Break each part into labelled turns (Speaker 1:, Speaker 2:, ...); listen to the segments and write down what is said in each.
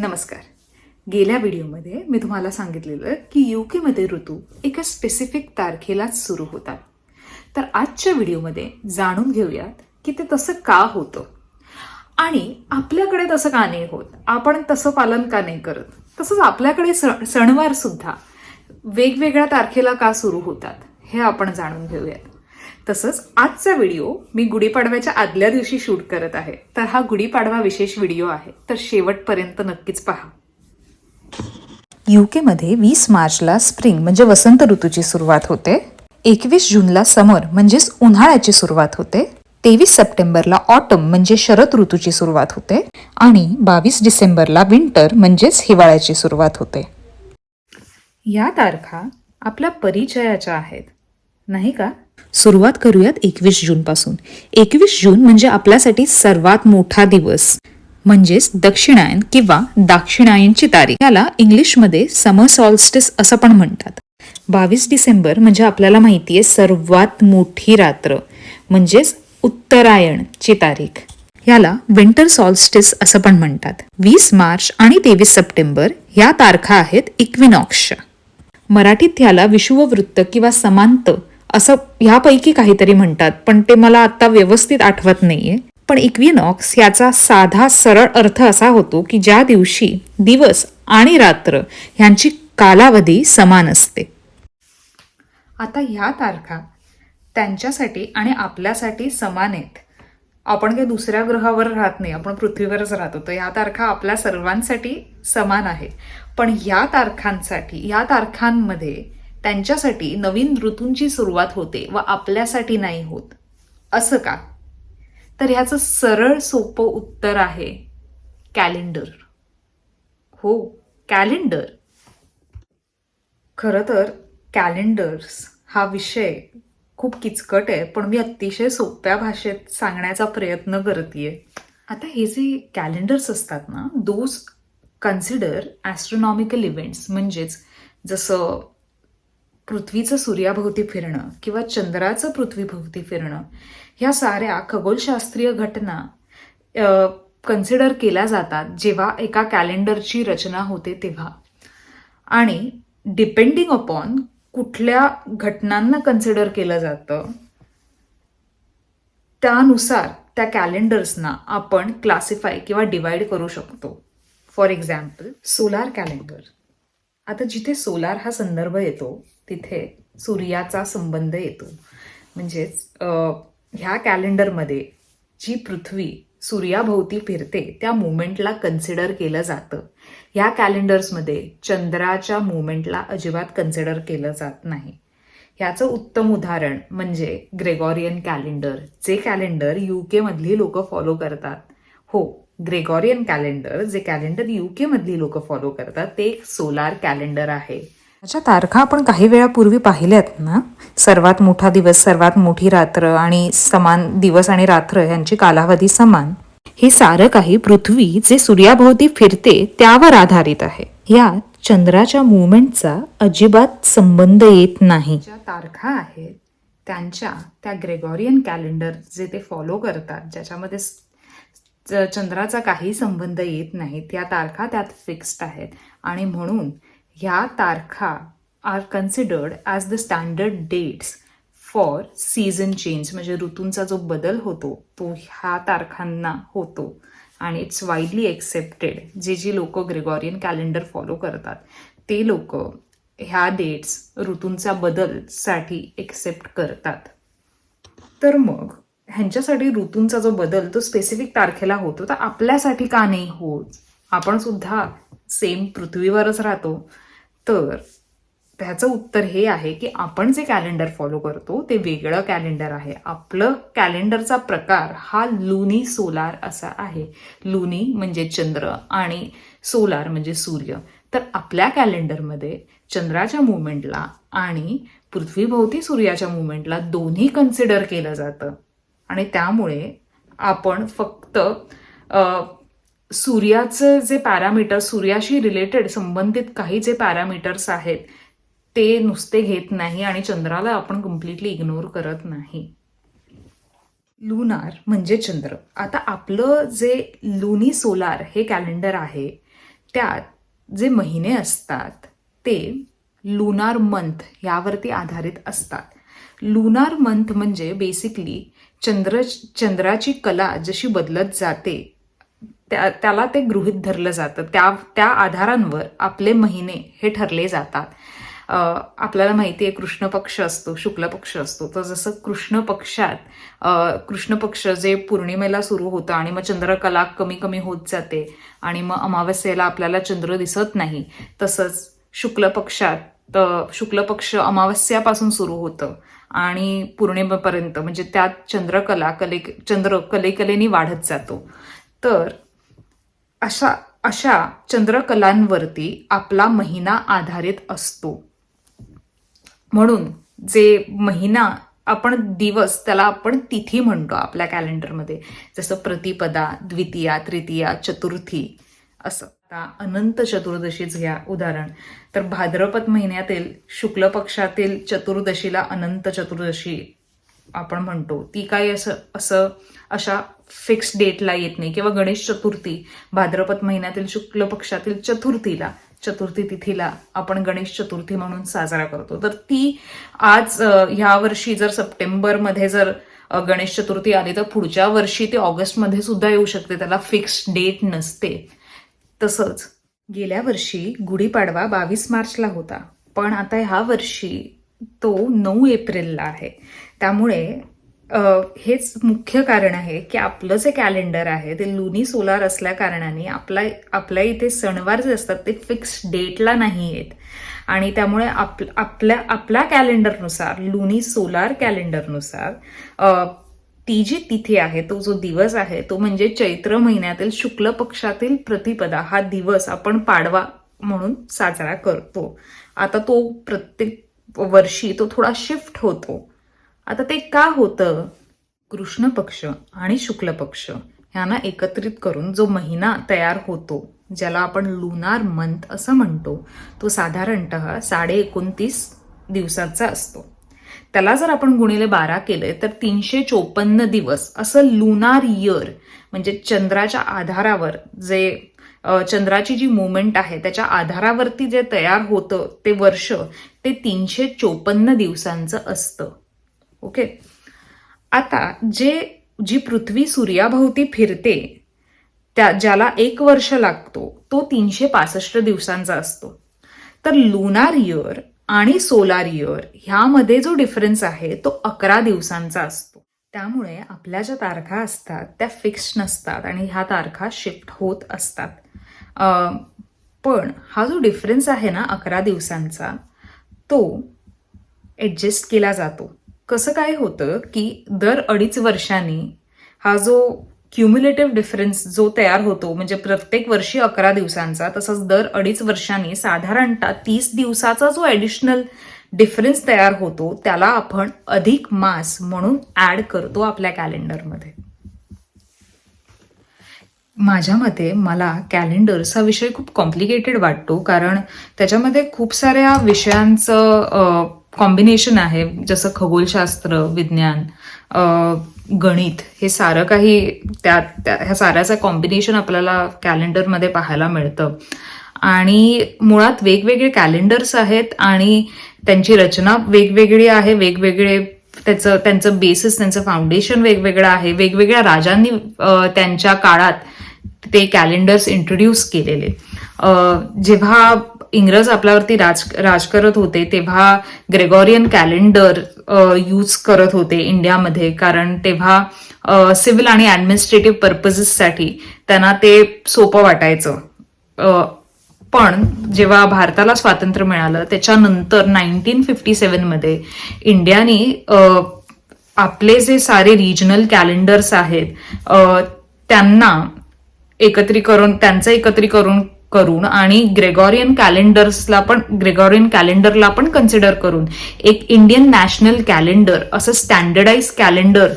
Speaker 1: नमस्कार. गेल्या व्हिडिओमध्ये मी तुम्हाला सांगितलेलं की यूकेमध्ये ऋतू एका स्पेसिफिक तारखेलाच सुरू होतात. तर आजच्या व्हिडिओमध्ये जाणून घेऊयात की ते तसं का होतं आणि आपल्याकडे तसं का नाही होत, आपण तसं पालन का नाही करत. तसंच आपल्याकडे सणवार सुद्धा वेगवेगळ्या तारखेला का सुरू होतात हे आपण जाणून घेऊयात. तसंच आजचा व्हिडिओ मी गुढीपाडव्याच्या आदल्या दिवशी शूट करत आहे, तर हा गुढीपाडवा विशेष व्हिडिओ आहे, तर शेवटपर्यंत नक्कीच पहा. यूकेमध्ये 20 मार्चला स्प्रिंग म्हणजे वसंत ऋतूची सुरुवात होते, 21 जूनला समर म्हणजेच उन्हाळ्याची सुरुवात होते, 23 सप्टेंबरला ऑटम म्हणजे शरद ऋतूची सुरुवात होते आणि 22 डिसेंबरला विंटर म्हणजेच हिवाळ्याची सुरुवात होते. या तारखा आपल्या परिचयाच्या आहेत, नाही का? सुरुवात करूयात 21 जून पासून. 21 जून म्हणजे आपल्यासाठी सर्वात मोठा दिवस, म्हणजेच दक्षिणायन किंवा दाक्षिणायनची तारीख. याला इंग्लिशमध्ये समर सॉल्स्टिस असं पण म्हणतात. 22 डिसेंबर म्हणजे आपल्याला माहितीये सर्वात मोठी रात्र, म्हणजेच उत्तरायणची तारीख. याला विंटर सॉल्स्टिस असं पण म्हणतात. 20 मार्च आणि 23 सप्टेंबर या तारखा आहेत इक्विनॉक्सच्या. मराठीत याला विषुववृत्त किंवा समांत असं ह्यापैकी काहीतरी म्हणतात, पण ते मला आता व्यवस्थित आठवत नाहीये. पण इक्विनॉक्स याचा साधा सरळ अर्थ असा होतो की ज्या दिवशी दिवस आणि रात्र यांची कालावधी समान असते. आता ह्या तारखा त्यांच्यासाठी आणि आपल्यासाठी समान आहेत. आपण काही दुसऱ्या ग्रहावर राहत नाही, आपण पृथ्वीवरच राहतो, तर ह्या तारखा आपल्या सर्वांसाठी समान आहेत. पण या तारखांमध्ये त्यांच्यासाठी नवीन ऋतूंची सुरुवात होते व आपल्यासाठी नाही होत. असं का? तर ह्याचं सरळ सोपं उत्तर आहे कॅलेंडर. हो, कॅलेंडर. खरं तर कॅलेंडर्स हा विषय खूप किचकट आहे, पण मी अतिशय सोप्या भाषेत सांगण्याचा प्रयत्न करतेय. आता हे जे कॅलेंडर्स असतात ना, दोज कन्सिडर ॲस्ट्रॉनॉमिकल इव्हेंट्स, म्हणजेच जसं पृथ्वीचं सूर्याभोवती फिरणं किंवा चंद्राचं पृथ्वीभोवती फिरणं, ह्या साऱ्या खगोलशास्त्रीय घटना कन्सिडर केल्या जातात जेव्हा एका कॅलेंडरची रचना होते तेव्हा. आणि डिपेंडिंग अपॉन कुठल्या घटनांना कन्सिडर केलं जातं त्यानुसार त्या कॅलेंडर्सना आपण क्लासिफाय किंवा डिवाइड करू शकतो. For example solar calendar. आता जिथे सोलार हा संदर्भ येतो तिथे सूर्याचा संबंध येतो. म्हणजेच ह्या कॅलेंडरमध्ये जी पृथ्वी सूर्याभोवती फिरते त्या मुवमेंटला कन्सिडर केलं जातं. ह्या कॅलेंडर्समध्ये चंद्राच्या मुवमेंटला अजिबात कन्सिडर केलं जात नाही. ह्याचं उत्तम उदाहरण म्हणजे ग्रेगोरियन कॅलेंडर, जे कॅलेंडर यूके मधली लोक फॉलो करतात. हो, ग्रेगोरियन कॅलेंडर, जे कॅलेंडर यूके मधली लोक फॉलो करतात, ते एक सोलार कॅलेंडर आहे. त्याच्या तारखा आपण काही वेळापूर्वी पाहिल्यात ना, सर्वात मोठा दिवस, सर्वात मोठी रात्र आणि समान दिवस आणि रात्र यांची कालावधी समान. हे सारं काही पृथ्वी जे सूर्याभोवती फिरते त्यावर आधारित आहे. यात चंद्राच्या मुवमेंटचा अजिबात संबंध येत नाही. ज्या तारखा आहेत त्यांच्या त्या ग्रेगोरियन कॅलेंडर जे ते फॉलो करतात, ज्याच्यामध्ये चंद्राचा काही संबंध येत नाही, त्या तारखा त्यात फिक्स्ड आहेत. आणि म्हणून ह्या तारखा are considered as the standard dates for season change, म्हणजे ऋतूंचा जो बदल होतो तो ह्या तारखांना होतो. आणि इट्स वाईडली एक्सेप्टेड. जी लोक ग्रेगोरियन कॅलेंडर फॉलो करतात ते लोक ह्या डेट्स ऋतूंचा बदलसाठी एक्सेप्ट करतात. तर मग ह्यांच्यासाठी ऋतूंचा जो बदल तो स्पेसिफिक तारखेला होतो, तर आपल्यासाठी का नाही होत? आपण सुद्धा सेम पृथ्वीवरच राहतो. तर त्याचं उत्तर हे आहे की आपण जे कॅलेंडर फॉलो करतो ते वेगळं कॅलेंडर आहे. आपलं कॅलेंडरचा प्रकार हा लुनी सोलार असा आहे. लुनी म्हणजे चंद्र आणि सोलार म्हणजे सूर्य. तर आपल्या कॅलेंडरमध्ये चंद्राच्या मुवमेंटला आणि पृथ्वीभोवती सूर्याच्या मुवमेंटला दोन्ही कन्सिडर केलं जातं. आणि त्यामुळे आपण फक्त सूर्याचं जे पॅरामीटर, सूर्याशी रिलेटेड संबंधित काही जे पॅरामीटर्स आहेत ते नुसते घेत नाही आणि चंद्राला आपण कम्प्लिटली इग्नोर करत नाही. लुनार म्हणजे चंद्र. आता आपलं जे लुनी सोलार हे कॅलेंडर आहे, त्यात जे महिने असतात ते लुनार मंथ यावरती आधारित असतात. लुनार मंथ म्हणजे बेसिकली चंद्राची कला जशी बदलत जाते त्याला ते गृहीत धरलं जातं. त्या आधारांवर आपले महिने हे ठरले जातात. आपल्याला माहिती आहे कृष्ण पक्ष असतो, शुक्ल पक्ष असतो. तर जसं कृष्ण पक्ष जे पौर्णिमेला सुरू होतं आणि मग चंद्रकला कमी कमी होत जाते आणि मग अमावस्येला आपल्याला चंद्र दिसत नाही, तसंच शुक्ल पक्ष अमावस्यापासून सुरू होतं आणि पौर्णिमेपर्यंत म्हणजे त्यात चंद्र कलेकलेने वाढत जातो. तर अशा चंद्रकलांवरती आपला महिना आधारित असतो. म्हणून जे महिना आपण दिवस त्याला आपण तिथी म्हणतो आपल्या कॅलेंडरमध्ये, जसं प्रतिपदा, द्वितीया, तृतीया, चतुर्थी असं. आता अनंत चतुर्दशीच घ्या उदाहरण, तर भाद्रपद महिन्यातील शुक्ल पक्षातील चतुर्दशीला अनंत चतुर्दशी आपण म्हणतो. ती काही अशा फिक्स डेटला येत नाही. किंवा गणेश चतुर्थी भाद्रपद महिन्यातील शुक्ल पक्षातील चतुर्थी तिथीला आपण गणेश चतुर्थी म्हणून साजरा करतो. तर ती आज ह्या वर्षी जर सप्टेंबरमध्ये जर गणेश चतुर्थी आली तर पुढच्या वर्षी ते ऑगस्टमध्ये सुद्धा येऊ शकते, त्याला फिक्स डेट नसते. तसंच गेल्या वर्षी गुढीपाडवा 22 मार्चला होता, पण आता ह्या वर्षी तो 9 एप्रिलला आहे. त्यामुळे हेच मुख्य कारण आहे की आपलं जे कॅलेंडर आहे ते लुनी सोलार असल्या कारणाने आपल्या इथे सणवार जे असतात ते फिक्स डेटला नाही आहेत. आणि त्यामुळे आपल्या कॅलेंडरनुसार, लुनी सोलार कॅलेंडरनुसार ती जी तिथी आहे, तो जो दिवस आहे तो म्हणजे चैत्र महिन्यातील शुक्ल पक्षातील प्रतिपदा हा दिवस आपण पाडवा म्हणून साजरा करतो. आता तो प्रत्येक वर्षी तो थोडा शिफ्ट होतो. आता ते का होतं? कृष्ण पक्ष आणि शुक्ल पक्ष ह्यांना एकत्रित करून जो महिना तयार होतो, ज्याला आपण लुनार मंथ असं म्हणतो, तो साधारणतः 29.5 दिवसाचा असतो. त्याला जर आपण गुणिले 12 केले तर 354 दिवस असं लुनार इयर, म्हणजे चंद्राच्या आधारावर चंद्राची जी मुवमेंट आहे त्याच्या आधारावरती जे तयार होतं ते वर्ष, ते 354 दिवसांचं असतं. ओके. आता जी पृथ्वी सूर्याभोवती फिरते ज्याला 1 वर्ष लागतो तो 365 दिवसांचा असतो. तर लुनार इयर आणि सोलार इयर ह्यामध्ये जो डिफरन्स आहे तो 11 दिवसांचा असतो. त्यामुळे आपल्या ज्या तारखा असतात त्या फिक्स नसतात आणि ह्या तारखा शिफ्ट होत असतात. पण हा जो डिफरन्स आहे ना 11 दिवसांचा, तो ऍडजस्ट केला जातो. कसं काय होतं की दर 2.5 वर्षांनी हा जो क्युम्युलेटिव्ह डिफरन्स जो तयार होतो, म्हणजे प्रत्येक वर्षी 11 दिवसांचा, तसंच दर 2.5 वर्षांनी साधारणतः 30 दिवसाचा जो ऍडिशनल डिफरन्स तयार होतो त्याला आपण अधिक मास म्हणून ऍड करतो आपल्या कॅलेंडरमध्ये. माझ्या मते मला कॅलेंडर्स हा विषय खूप कॉम्प्लिकेटेड वाटतो, कारण त्याच्यामध्ये खूप साऱ्या विषयांचं कॉम्बिनेशन आहे, जसं खगोलशास्त्र, विज्ञान, गणित, हे सारं काही ह्या साऱ्याचं कॉम्बिनेशन आपल्याला कॅलेंडरमध्ये पाहायला मिळतं. आणि मुळात वेगवेगळे कॅलेंडर्स आहेत आणि त्यांची रचना वेगवेगळी आहे, वेगवेगळे त्यांचं बेसिस, त्यांचं फाउंडेशन वेगवेगळं आहे. वेगवेगळ्या राजांनी त्यांच्या काळात ते कॅलेंडर्स इंट्रोड्यूस केलेले. जेव्हा इंग्रज आपल्यावरती राज करत होते तेव्हा ग्रेगोरियन कॅलेंडर यूज करत होते इंडियामध्ये, कारण तेव्हा सिव्हिल आणि ऍडमिनिस्ट्रेटिव्ह पर्पजेससाठी त्यांना ते सोपं वाटायचं. पण जेव्हा भारताला स्वातंत्र्य मिळालं त्याच्यानंतर 1957 मध्ये इंडियाने आपले जे सारे रिजनल कॅलेंडर्स आहेत त्यांचं एकत्रीकरण करून आणि ग्रेगोरियन कॅलेंडरला पण कन्सिडर करून एक इंडियन नॅशनल कॅलेंडर असं स्टँडर्डाइज कॅलेंडर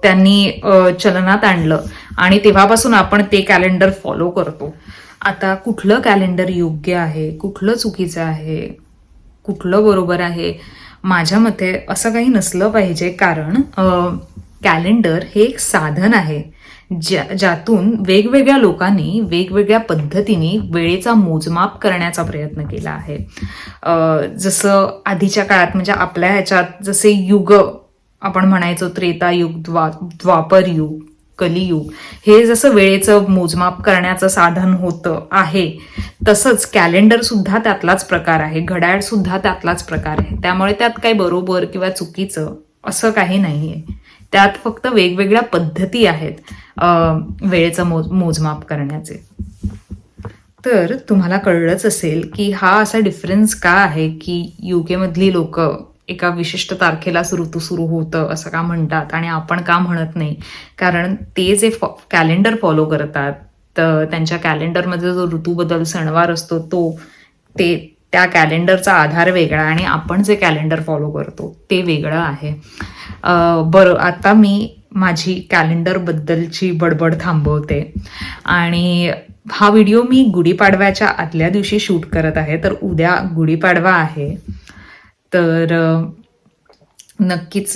Speaker 1: त्यांनी चलनात आणलं आणि तेव्हापासून आपण ते कॅलेंडर फॉलो करतो. आता कुठलं कॅलेंडर योग्य आहे, कुठलं चुकीचं आहे, कुठलं बरोबर आहे, माझ्या मते असं काही नसलं पाहिजे. कारण कॅलेंडर हे एक साधन आहे ज्यातून वेगवेगळ्या लोकांनी वेगवेगळ्या पद्धतीने वेळेचा मोजमाप करण्याचा प्रयत्न केला आहे. जसं आधीच्या काळात म्हणजे आपल्या ह्याच्यात जसे युग आपण म्हणायचो, त्रेतायुग, द्वापर युग, कलियुग, हे जसं वेळेचं मोजमाप करण्याचं साधन होतं आहे, तसंच कॅलेंडर सुद्धा त्यातलाच प्रकार आहे, घड्याळ सुद्धा त्यातलाच प्रकार आहे. त्यामुळे त्यात काही बरोबर किंवा चुकीचं असं काही नाहीये. त्यात फक्त वेगवेगळ्या पद्धती आहेत वेळेचं मोजमाप करण्याचे. तर तुम्हाला कळलंच असेल की हा असा डिफरन्स का आहे की युके मधली लोक एका विशिष्ट तारखेला ऋतू सुरू होतं असं का म्हणतात आणि आपण का म्हणत नाही. कारण ते जे कॅलेंडर फॉलो करतात, तर त्यांच्या कॅलेंडरमध्ये जो ऋतू बदल सणवार असतो त्या कॅलेंडरचा आधार वेगळा आणि आपण जे कॅलेंडर फॉलो करतो ते वेगळं आहे. बरं, आता मी माझी कॅलेंडर बद्दलची बडबड थांबवते आणि हा व्हिडिओ मी गुढीपाडव्याच्या आदल्या दिवशी शूट करत आहे. तर उद्या गुढीपाडवा आहे. तर नक्कीच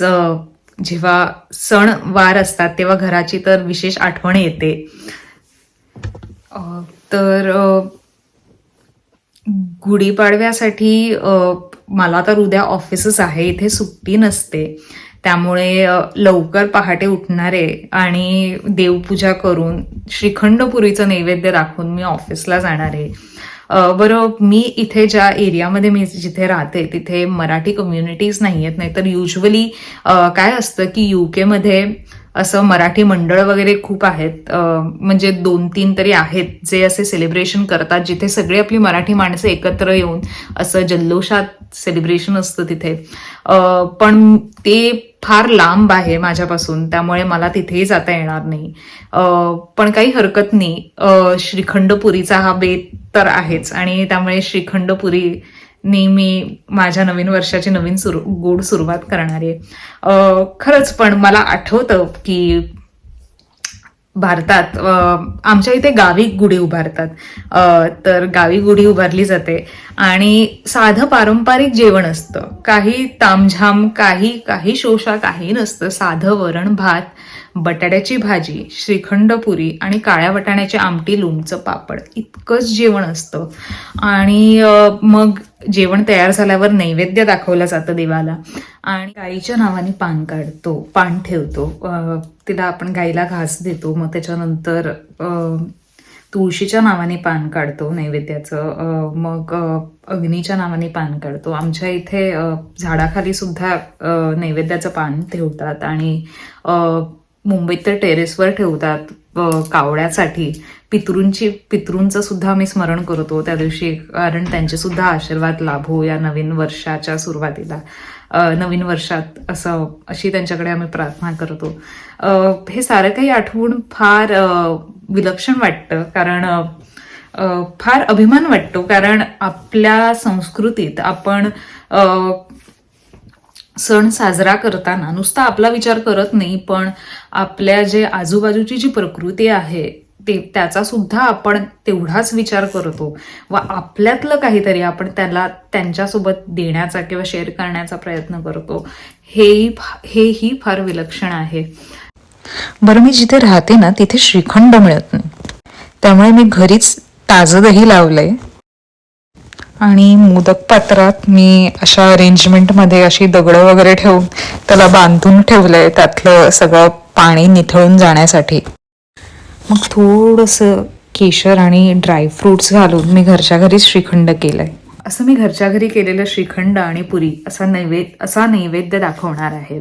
Speaker 1: जेव्हा सण वार असतात तेव्हा घराची तर विशेष आठवण येते. तर गुढीपाडव्यासाठी मला तर उद्या ऑफिसच आहे, इथे सुट्टी नसते. त्यामुळे लवकर पहाटे उठणारे आणि देवपूजा करून श्रीखंडपुरीचं नैवेद्य दाखवून मी ऑफिसला जाणार आहे. बरं, मी इथे ज्या एरियामध्ये मी जिथे राहते तिथे मराठी कम्युनिटीज नाही आहेत. नाहीतर युजली काय असतं की युकेमध्ये असं मराठी मंडळ वगैरे खूप आहेत. म्हणजे 2-3 तरी आहेत जे असे सेलिब्रेशन करतात, जिथे सगळी आपली मराठी माणसं एकत्र येऊन असं जल्लोषात सेलिब्रेशन असतं तिथे. पण ते फार लांब आहे माझ्यापासून, त्यामुळे मला तिथेही जाता येणार नाही. पण काही हरकत नाही, श्रीखंडपुरीचा हा बेत तर आहेच आणि त्यामुळे श्रीखंडपुरी मी माझ्या नवीन वर्षाची गोड सुरुवात करणार आहे. खरंच, पण मला आठवतं की भारतात आमच्या इथे गावी गुढी उभारतात. तर गावी गुढी उभारली जाते आणि साधं पारंपरिक जेवण असतं. काही तामझाम, काही शोषा, काही नसतं. साधं वरण भात, बटाट्याची भाजी, श्रीखंडपुरी आणि काळ्या वाटाण्याची आमटी, लोणचं, पापड, इतकंच जेवण असतं. आणि मग जेवण तयार झाल्यावर नैवेद्य दाखवलं जातं देवाला आणि गाईच्या नावाने पान ठेवतो. तिला आपण गाईला घास देतो. मग त्याच्यानंतर तुळशीच्या नावाने पान काढतो नैवेद्याचं. मग अग्नीच्या नावाने पान काढतो. आमच्या इथे झाडाखाली सुद्धा नैवेद्याचं पान ठेवतात आणि मुंबईत तर टेरेसवर ठेवतात कावड्यासाठी. पितृंचं सुद्धा आम्ही स्मरण करतो त्या दिवशी, कारण त्यांचे सुद्धा आशीर्वाद लाभो या नवीन वर्षाच्या सुरुवातीला. नवीन वर्षात अशी त्यांच्याकडे आम्ही प्रार्थना करतो. हे सारं काही आठवून फार विलक्षण वाटतं, कारण फार अभिमान वाटतो. कारण आपल्या संस्कृतीत आपण सण साजरा करताना नुसता आपला विचार करत नाही, पण आपल्या जे आजूबाजूची जी प्रकृती आहे त्याचा सुद्धा आपण तेवढाच विचार करतो व आपल्यातलं काहीतरी आपण त्यांच्यासोबत देण्याचा किंवा शेअर करण्याचा प्रयत्न करतो. हेही फार विलक्षण आहे.
Speaker 2: बरं, मी जिथे राहते ना तिथे श्रीखंड मिळत नाही, त्यामुळे मी घरीच ताजं दही लावलंय आणि मोदक पात्रात मी अशा अरेंजमेंटमध्ये अशी दगडं वगैरे ठेवून त्याला बांधून ठेवलंय, त्यातलं सगळं पाणी निथळून जाण्यासाठी. मग थोडंसं केशर आणि ड्रायफ्रुट्स घालून मी घरच्या घरीच श्रीखंड केलंय.
Speaker 1: असं मी घरच्या घरी केलेलं श्रीखंड आणि पुरी असा नैवेद्य दाखवणार आहे.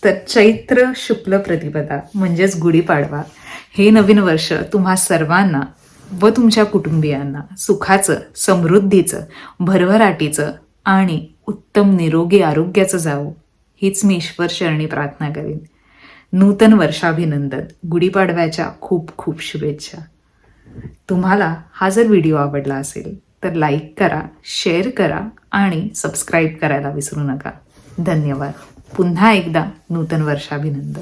Speaker 1: तर चैत्र शुक्ल प्रतिपदा म्हणजेच गुढीपाडवा हे नवीन वर्ष तुम्हा सर्वांना व तुमच्या कुटुंबियांना सुखाचं, समृद्धीचं, भरभराटीचं आणि उत्तम निरोगी आरोग्याचं जावो, हीच मी ईश्वर चरणी प्रार्थना करेन. नूतन वर्षाभिनंदन. गुढीपाडव्याच्या खूप खूप शुभेच्छा. तुम्हाला हा जर व्हिडिओ आवडला असेल तर लाईक करा, शेअर करा आणि सबस्क्राईब करायला विसरू नका. धन्यवाद. पुन्हा एकदा नूतन वर्षाभिनंदन.